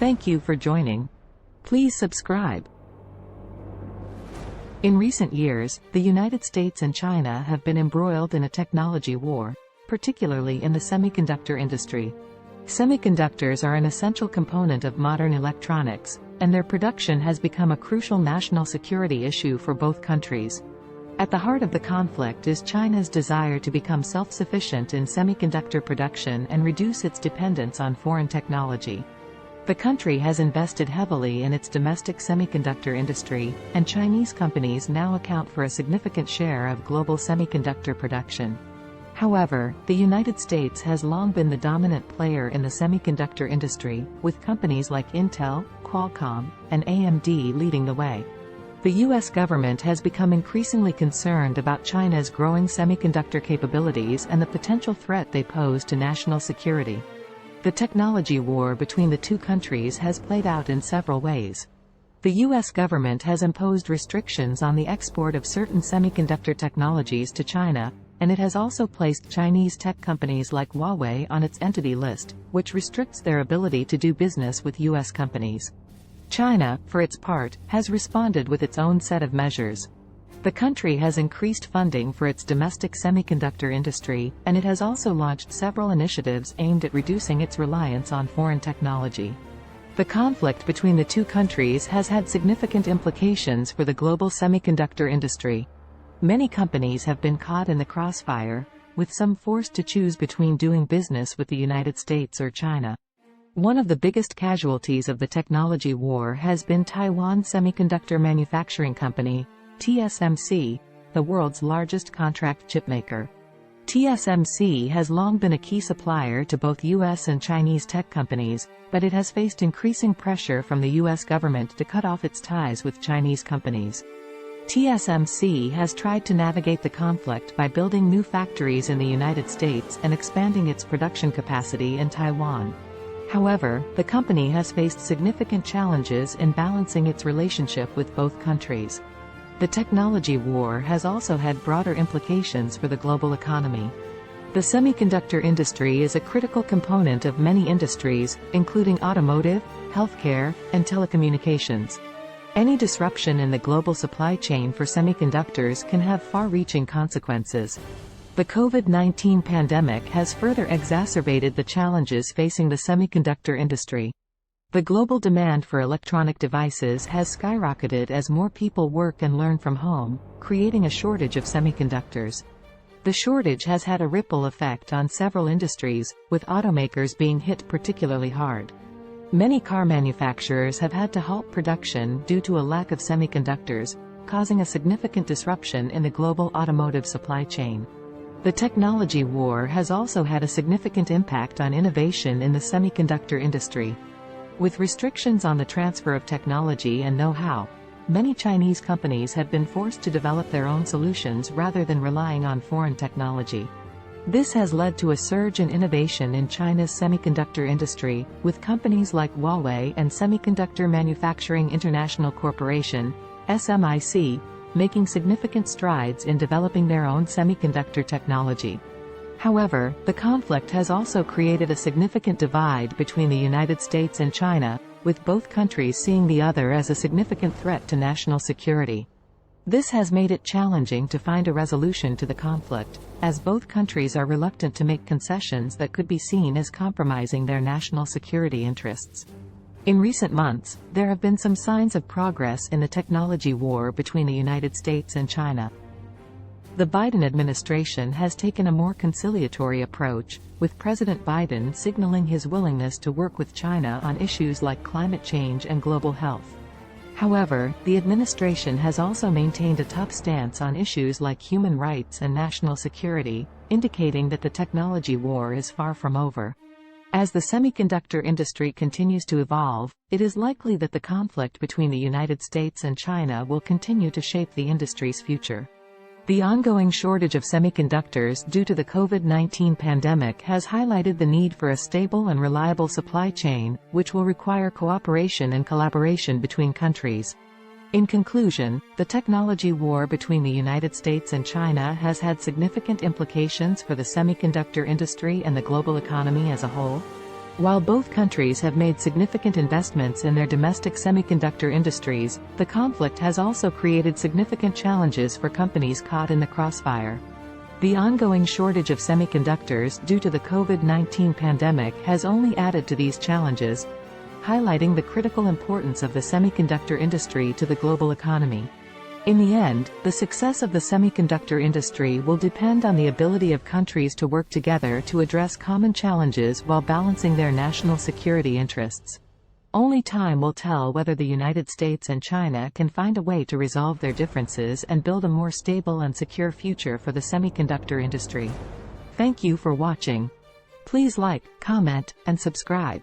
Thank you for joining. Please subscribe. In recent years, the United States and China have been embroiled in a technology war, particularly in the semiconductor industry. Semiconductors are an essential component of modern electronics, and their production has become a crucial national security issue for both countries. At the heart of the conflict is China's desire to become self-sufficient in semiconductor production and reduce its dependence on foreign technology. The country has invested heavily in its domestic semiconductor industry, and Chinese companies now account for a significant share of global semiconductor production. However, the United States has long been the dominant player in the semiconductor industry, with companies like Intel, Qualcomm, and AMD leading the way. The U.S. government has become increasingly concerned about China's growing semiconductor capabilities and the potential threat they pose to national security. The technology war between the two countries has played out in several ways. The U.S. government has imposed restrictions on the export of certain semiconductor technologies to China, and it has also placed Chinese tech companies like Huawei on its entity list, which restricts their ability to do business with U.S. companies. China, for its part, has responded with its own set of measures. The country has increased funding for its domestic semiconductor industry, and it has also launched several initiatives aimed at reducing its reliance on foreign technology. The conflict between the two countries has had significant implications for the global semiconductor industry. Many companies have been caught in the crossfire, with some forced to choose between doing business with the United States or China. One of the biggest casualties of the technology war has been Taiwan Semiconductor Manufacturing Company, TSMC, the world's largest contract chipmaker. TSMC has long been a key supplier to both U.S. and Chinese tech companies, but it has faced increasing pressure from the U.S. government to cut off its ties with Chinese companies. TSMC has tried to navigate the conflict by building new factories in the United States and expanding its production capacity in Taiwan. However, the company has faced significant challenges in balancing its relationship with both countries. The technology war has also had broader implications for the global economy. The semiconductor industry is a critical component of many industries, including automotive, healthcare, and telecommunications. Any disruption in the global supply chain for semiconductors can have far-reaching consequences. The COVID-19 pandemic has further exacerbated the challenges facing the semiconductor industry. The global demand for electronic devices has skyrocketed as more people work and learn from home, creating a shortage of semiconductors. The shortage has had a ripple effect on several industries, with automakers being hit particularly hard. Many car manufacturers have had to halt production due to a lack of semiconductors, causing a significant disruption in the global automotive supply chain. The technology war has also had a significant impact on innovation in the semiconductor industry. With restrictions on the transfer of technology and know-how, many Chinese companies have been forced to develop their own solutions rather than relying on foreign technology. This has led to a surge in innovation in China's semiconductor industry, with companies like Huawei and Semiconductor Manufacturing International Corporation, SMIC, making significant strides in developing their own semiconductor technology. However, the conflict has also created a significant divide between the United States and China, with both countries seeing the other as a significant threat to national security. This has made it challenging to find a resolution to the conflict, as both countries are reluctant to make concessions that could be seen as compromising their national security interests. In recent months, there have been some signs of progress in the technology war between the United States and China. The Biden administration has taken a more conciliatory approach, with President Biden signaling his willingness to work with China on issues like climate change and global health. However, the administration has also maintained a tough stance on issues like human rights and national security, indicating that the technology war is far from over. As the semiconductor industry continues to evolve, it is likely that the conflict between the United States and China will continue to shape the industry's future. The ongoing shortage of semiconductors due to the COVID-19 pandemic has highlighted the need for a stable and reliable supply chain, which will require cooperation and collaboration between countries. In conclusion, the technology war between the United States and China has had significant implications for the semiconductor industry and the global economy as a whole. While both countries have made significant investments in their domestic semiconductor industries, the conflict has also created significant challenges for companies caught in the crossfire. The ongoing shortage of semiconductors due to the COVID-19 pandemic has only added to these challenges, highlighting the critical importance of the semiconductor industry to the global economy. In the end, the success of the semiconductor industry will depend on the ability of countries to work together to address common challenges while balancing their national security interests. Only time will tell whether the United States and China can find a way to resolve their differences and build a more stable and secure future for the semiconductor industry. Thank you for watching. Please like, comment, and subscribe.